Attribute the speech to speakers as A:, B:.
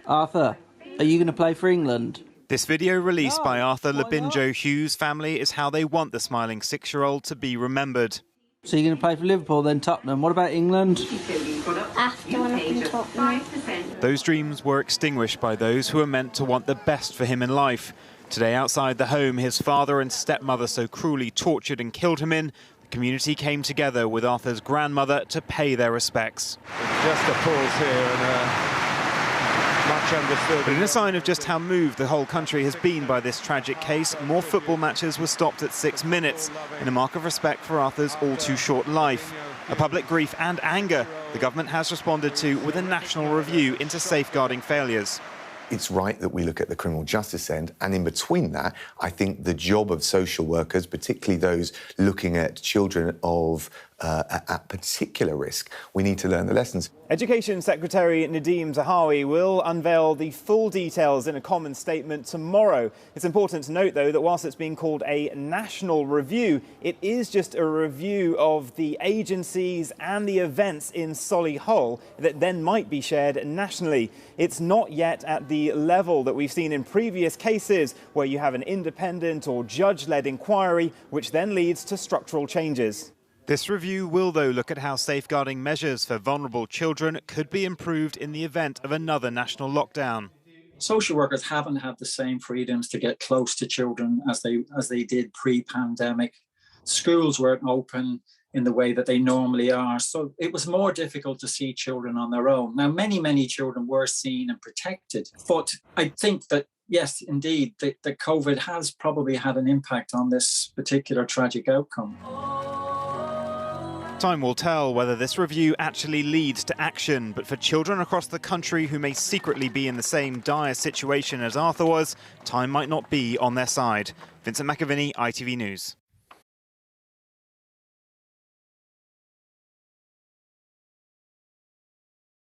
A: Arthur, are you going to play for England?
B: This video released by Arthur Labinjo-Hughes' family is how they want the smiling 6-year-old to be remembered.
A: So you're going to play for Liverpool, then Tottenham. What about England?
C: After when I'm in Tottenham.
B: Those dreams were extinguished by those who were meant to want the best for him in life. Today, outside the home his father and stepmother so cruelly tortured and killed him in, the community came together with Arthur's grandmother to pay their respects.
D: Just a pause here and much understood.
B: But in a sign of just how moved the whole country has been by this tragic case, more football matches were stopped at 6 minutes in a mark of respect for Arthur's all-too-short life. A public grief and anger the government has responded to with a national review into safeguarding failures.
E: It's right that we look at the criminal justice end, and in between that, I think the job of social workers, particularly those looking at children of at particular risk, we need to learn the lessons.
B: Education Secretary Nadeem Zahawi will unveil the full details in a common statement tomorrow. It's important to note, though, that whilst it's being called a national review, it is just a review of the agencies and the events in Solihull that then might be shared nationally. It's not yet at the level that we've seen in previous cases where you have an independent or judge-led inquiry, which then leads to structural changes. This review will, though, look at how safeguarding measures for vulnerable children could be improved in the event of another national lockdown.
F: Social workers haven't had the same freedoms to get close to children as they did pre-pandemic. Schools weren't open in the way that they normally are, so it was more difficult to see children on their own. Now, many children were seen and protected, but I think that, yes, indeed, that COVID has probably had an impact on this particular tragic outcome.
B: Time will tell whether this review actually leads to action, but for children across the country who may secretly be in the same dire situation as Arthur was, time might not be on their side. Vincent McAviney, ITV News.